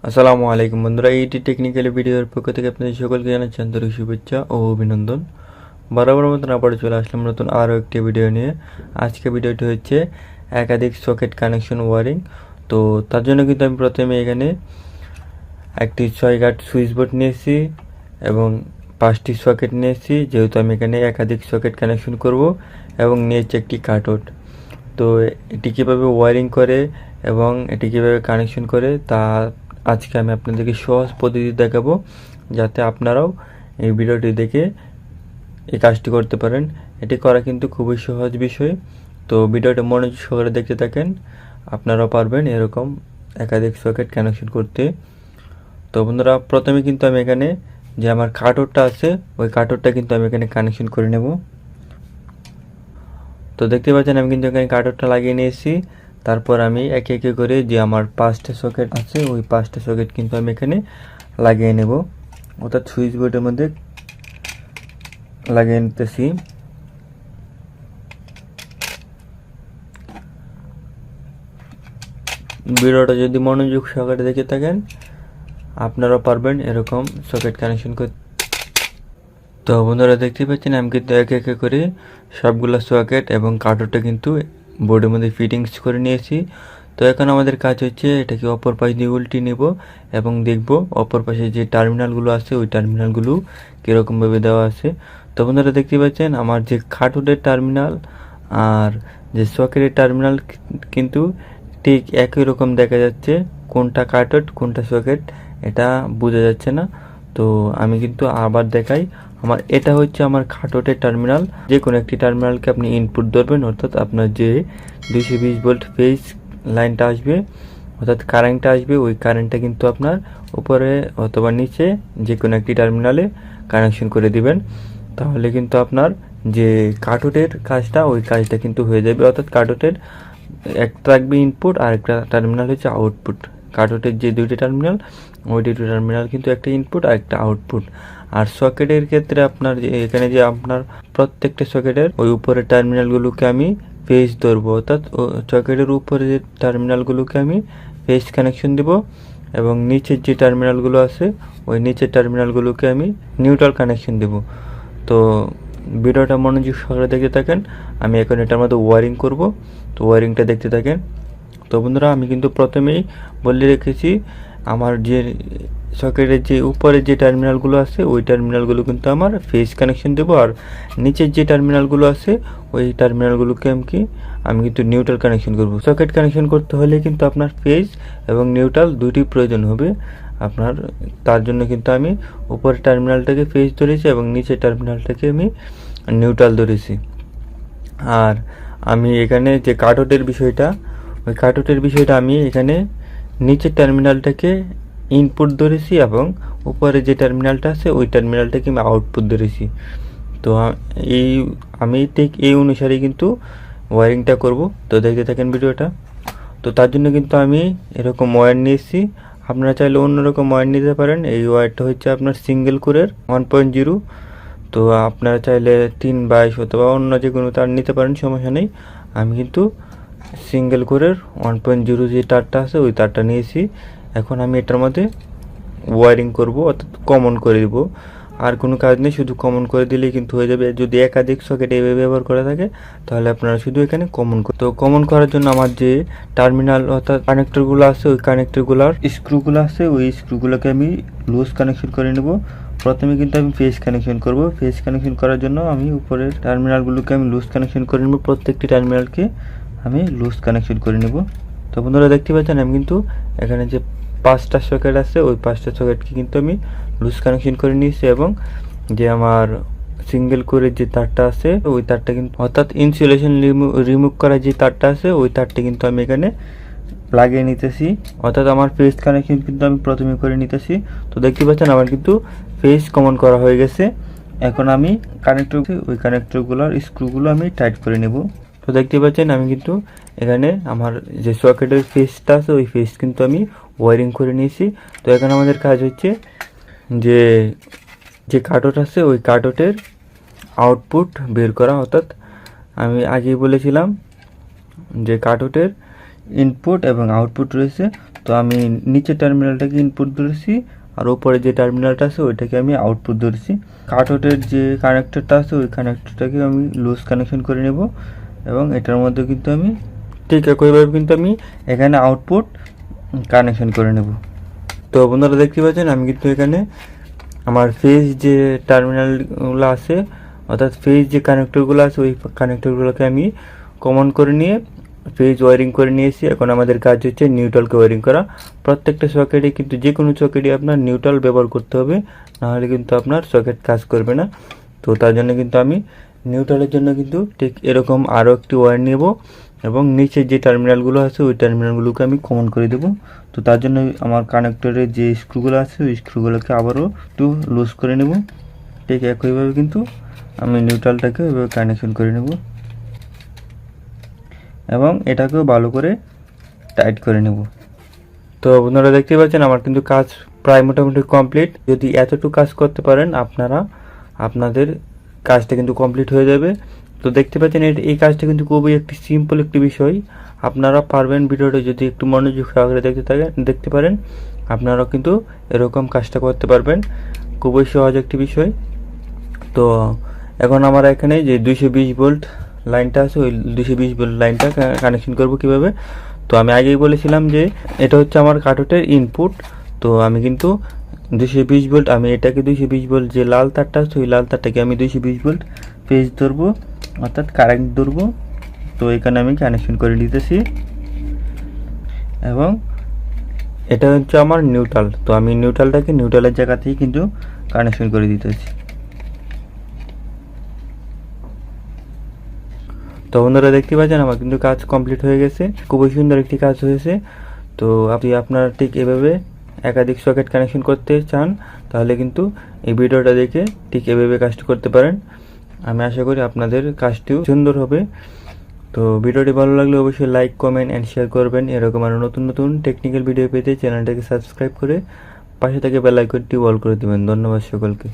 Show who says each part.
Speaker 1: আসসালামু আলাইকুম বন্ধুরা, এইটি টেকনিক্যাল ভিডিওর পক্ষ থেকে আপনাদের সকলকে জানাচ্ছি আন্তরিক শুভেচ্ছা ও অভিনন্দন। বরাবর মতন আবারও চলে আসলাম নতুন আরও একটি ভিডিও নিয়ে। আজকে ভিডিওটি হচ্ছে একাধিক সকেট কানেকশন ওয়ারিং। তো তার জন্য কিন্তু আমি প্রথমে এখানে একটি 6 গাট সুইচ বোর্ড নিয়েছি এবং 5টি সকেট নিয়েছি, যেহেতু আমি এখানে একাধিক সকেট কানেকশন করব, এবং নিয়েছি একটি কাটআউট। তো এটি কীভাবে ওয়ারিং করে এবং এটি কীভাবে কানেকশন করে তা আজকে আমি আপনাদেরকে সহজ পদ্ধতি দেখাবো, যাতে আপনারাও এই ভিডিওটি দেখে এই কাজটি করতে পারেন। এটি করা কিন্তু খুবই সহজ বিষয়। তো ভিডিওটা মনোযোগ সহকারে দেখতে থাকেন, আপনারাও পারবেন এরকম একাধিক সকেট কানেকশন করতে। তো বন্ধুরা, প্রথমে কিন্তু আমি এখানে যে আমার কাটআউটটা আছে ওই কাটআউটটা কিন্তু আমি এখানে কানেকশন করে নেব। তো দেখতে পাচ্ছেন আমি কিন্তু এখানে কাটআউটটা লাগিয়ে নিয়েছি। তারপর আমি একে একে করে যে আমার 5টা সকেট আছে ওই 5টা সকেট কিন্তু আমি এখানে লাগিয়ে নেব, অর্থাৎ সুইচ বোর্ডের মধ্যে লাগিয়ে নিতেছি। ভিডিওটা যদি মনোযোগ সহকারে দেখে থাকেন আপনারাও পারবেন এরকম সকেট কানেকশন করতে। তো বন্ধুরা, দেখতে পাচ্ছেন আমি কিন্তু একে একে করে সবগুলো সকেট এবং কাটআউটটা কিন্তু বোর্ডের মধ্যে ফিটিংস করে নিয়েছি। তো এখন আমাদের কাজ হচ্ছে এটাকে অপর পাশ দিয়ে উল্টে নেব এবং দেখব অপর পাশে যে টার্মিনালগুলো আছে ওই টার্মিনালগুলো কীরকমভাবে দেওয়া আছে। তো বন্ধুরা, দেখতে পাচ্ছেন আমার যে কাটআউটের টার্মিনাল আর যে সকেটের টার্মিনাল কিন্তু ঠিক একই রকম দেখা যাচ্ছে। কোনটা কাটআউট কোনটা সকেট এটা বোঝা যাচ্ছে না। তো আমি কিন্তু আবার দেখাই, আমার এটা হচ্ছে আমার কাটআউটের টার্মিনাল। যে কোনো একটি টার্মিনালকে আপনি ইনপুট ধরবেন, অর্থাৎ আপনার যে 220 ভোল্ট ফেজ লাইনটা আসবে, অর্থাৎ কারেন্টটা আসবে, ওই কারেন্টটা কিন্তু আপনার উপরে অথবা নিচে যে কোনো একটি টার্মিনালে কানেকশন করে দিবেন। তাহলে কিন্তু আপনার যে কাটআউটের কাজটা ওই কাজটা কিন্তু হয়ে যাবে। অর্থাৎ কাটআউটের একটা থাকবে ইনপুট আর একটা টার্মিনাল হচ্ছে আউটপুট। কাটআউটের যে দুইটি টার্মিনাল ওই দুটি টার্মিনাল কিন্তু একটা ইনপুট আর একটা আউটপুট। আর সকেটের ক্ষেত্রে আপনার যে এখানে যে আপনার প্রত্যেকটা সকেটের ওই উপরের টার্মিনালগুলোকে আমি ফেজ ধরবো, অর্থাৎ সকেটের উপরে যে টার্মিনালগুলোকে আমি ফেজ কানেকশন দেব এবং নিচের যে টার্মিনালগুলো আছে ওই নিচের টার্মিনালগুলোকে আমি নিউট্রাল কানেকশন দেব। তো ভিডিওটা মনোযোগ সহকারে দেখতে থাকেন, আমি এখন এটার মধ্যে ওয়ারিং করব। তো ওয়ারিংটা দেখতে থাকেন। তো বন্ধুরা, আমি কিন্তু প্রথমেই বলে রেখেছি আমার যে সকেটের যে উপরে যে টার্মিনালগুলো আছে ওই টার্মিনালগুলো কিন্তু আমার ফেজ কানেকশন দেব, আর নিচের যে টার্মিনালগুলো আছে ওই টার্মিনালগুলোকে আমি কিন্তু নিউট্রাল কানেকশন করব। সকেট কানেকশন করতে হলে কিন্তু আপনার ফেজ এবং নিউট্রাল দুইটি প্রয়োজন হবে আপনার। তার জন্য কিন্তু আমি উপরের টার্মিনালটাকে ফেজ ধরেছি এবং নিচের টার্মিনালটাকে আমি নিউট্রাল ধরেছি। আর আমি এখানে যে কাটআউটের বিষয়টা আমি এখানে নিচের টার্মিনালটাকে ইনপুট ধরেছি এবং উপরে যে টার্মিনালটা আছে ওই টার্মিনালটাকে আমি আউটপুট ধরেছি। তো আমি ঠিক এই অনুসারে কিন্তু ওয়ারিংটা করব। তো দেখতে থাকেন ভিডিওটা। তো তার জন্য কিন্তু আমি এরকম ওয়্যার নিয়েছি, আপনারা চাইলে অন্যরকম ওয়্যার নিতে পারেন। এই ওয়্যারটা হচ্ছে আপনার সিঙ্গেল কোরের 1.0। তো আপনারা চাইলে 3/22 অথবা অন্য যে কোনো তার নিতে পারেন, সমস্যা নেই। আমি কিন্তু সিঙ্গেল কোরের 1.0 যে তারটা আছে ওই তারটা নিয়েছি। এখন আমি এটার মধ্যে ওয়ারিং করব, অর্থাৎ কমন করে দিব। আর কোনো কাজ নেই, শুধু কমন করে দিলেই কিন্তু হয়ে যাবে। যদি একাধিক সকেট এইভাবে ব্যবহার করা থাকে তাহলে আপনারা শুধু এখানে তো কমন করার জন্য আমার যে টার্মিনাল অর্থাৎ কানেক্টরগুলো আছে ওই কানেক্টরগুলোর স্ক্রুগুলো আছে ওই স্ক্রুগুলোকে আমি লুজ কানেকশন করে নেব। প্রথমে কিন্তু আমি ফেজ কানেকশন করব। ফেজ কানেকশন করার জন্য আমি উপরের টার্মিনালগুলোকে আমি লুজ কানেকশন করে নেব। প্রত্যেকটি টার্মিনালকে আমি লুজ কানেকশন করে নেব। তো বন্ধুরা, দেখতে পাচ্ছেন আমি কিন্তু এখানে যে 5টা সকেট আছে ওই 5টা সকেটকে কিন্তু আমি লুজ কানেকশন করে নিয়েছি, এবং যে আমার সিঙ্গেল করে যে তারটা আছে ওই তারটা কিন্তু অর্থাৎ ইনসুলেশন রিমুভ করা যে তারটা আছে ওই তারটা কিন্তু আমি এখানে লাগিয়ে নিতেছি। অর্থাৎ আমার ফেজ কানেকশন কিন্তু আমি প্রথমে করে নিতেছি। তো দেখতে পাচ্ছেন আমার কিন্তু ফেজ কমন করা হয়ে গেছে। এখন আমি ওই কানেক্টরগুলোর স্ক্রুগুলো আমি টাইট করে নেব। তো দেখতে পাচ্ছেন আমি কিন্তু এখানে আমার যে সকেটের ফেজটা আছে ওই ফেজ কিন্তু আমি ওয়ারিং করে নিয়েছি। তো এখন আমাদের কাজ হচ্ছে যে কাটআউট আছে ওই কাটআউটের আউটপুট বের করা। অর্থাৎ আমি আগেই বলেছিলাম যে কাটআউটের ইনপুট এবং আউটপুট রয়েছে। তো আমি নিচে টার্মিনালটাকে ইনপুট ধরেছি আর উপরে যে টার্মিনালটা আছে ওইটাকে আমি আউটপুট ধরেছি। কাটআউটের যে কানেক্টরটা আছে ওই কানেক্টরটাকে আমি লুজ কানেকশন করে নেব এবং এটার মধ্যে কিন্তু আমি ঠিক একইভাবে কিন্তু আমি এখানে আউটপুট কানেকশন করে নেব। তো বন্ধুরা দেখতে পাচ্ছেন আমি কিন্তু এখানে আমার ফেজ যে টার্মিনালগুলো আছে অর্থাৎ ফেজ যে কানেক্টরগুলো আছে ওই কানেক্টরগুলোকে আমি কমন করে নিয়ে ফেজ ওয়ারিং করে নিয়েছি। এখন আমাদের কাজ হচ্ছে নিউট্রালকে ওয়ারিং করা। প্রত্যেকটা সকেটে কিন্তু যে কোনো সকেটে আপনার নিউট্রাল ব্যবহার করতে হবে, নাহলে কিন্তু আপনার সকেট কাজ করবে না। তো তার জন্য কিন্তু আমি নিউট্রালের জন্য কিন্তু ঠিক এরকম আরও একটি ওয়্যার নেব এবং নিচে যে টার্মিনালগুলো আছে ওই টার্মিনালগুলোকে আমি কমন করে দেব। তো তার জন্য আমার কানেক্টরের যে স্ক্রুগুলো আছে ওই স্ক্রুগুলোকে আবারও একটু লুজ করে নেব। ঠিক একইভাবে কিন্তু আমি নিউট্রালটাকে ওইভাবে কানেকশন করে নেব এবং এটাকেও ভালো করে টাইট করে নেব। তো আপনারা দেখতে পাচ্ছেন আমার কিন্তু কাজ প্রায় মোটামুটি কমপ্লিট। যদি এতটুকু কাজ করতে পারেন আপনাদের কাজটা কিন্তু কমপ্লিট হয়ে যাবে। তো দেখতে পাচ্ছেন এই কাজটা কিন্তু খুবই একটি সিম্পল একটি বিষয়, আপনারা পারবেন। ভিডিওটা যদি একটু মনোযোগ সহকারে দেখতে পারেন আপনারাও কিন্তু এরকম কাজটা করতে পারবেন। খুবই সহজ একটি বিষয়। তো এখন আমরা এখানে যে 220 ভোল্ট লাইনটা আছে ওই 220 ভোল্ট লাইনটা কানেকশন করব কিভাবে। তো আমি আগেই বলেছিলাম যে এটা হচ্ছে আমার কাটআউটের ইনপুট। তো আমি কিন্তু 220 ভোল্ট আমি এটাকে 220 ভোল্ট যে লাল তারটা আছে ওই লাল তারটাকে আমি 220 ভোল্ট ফেজ ধরবো অর্থাৎ কারেন্ট ধরবো। তো এখানে আমি কানেকশন করে নিতেছি এবং এটা হচ্ছে আমার নিউট্রাল। তো আমি নিউট্রালটাকে নিউট্রালের জায়গাতেই কিন্তু কানেকশন করে দিতেছি। তো বন্ধুরা দেখতে পাচ্ছেন আমার কিন্তু কাজ কমপ্লিট হয়ে গেছে, খুবই সুন্দর একটি কাজ হয়েছে। তো আপনি আপনারা ঠিক এভাবে একাধিক সকেট কানেকশন করতে চান তাহলে কিন্তু এই ভিডিওটা দেখে ঠিক এভাবে কাজটি করতে পারেন। আমি আশা করি আপনাদের কাজটিও সুন্দর হবে। তো ভিডিওটি ভালো লাগলে অবশ্যই লাইক, কমেন্ট অ্যান্ড শেয়ার করবেন। এরকম আরও নতুন নতুন টেকনিক্যাল ভিডিও পেতে চ্যানেলটাকে সাবস্ক্রাইব করে পাশে থেকে বেল আইকনটি অল করে দেবেন। ধন্যবাদ সকলকে।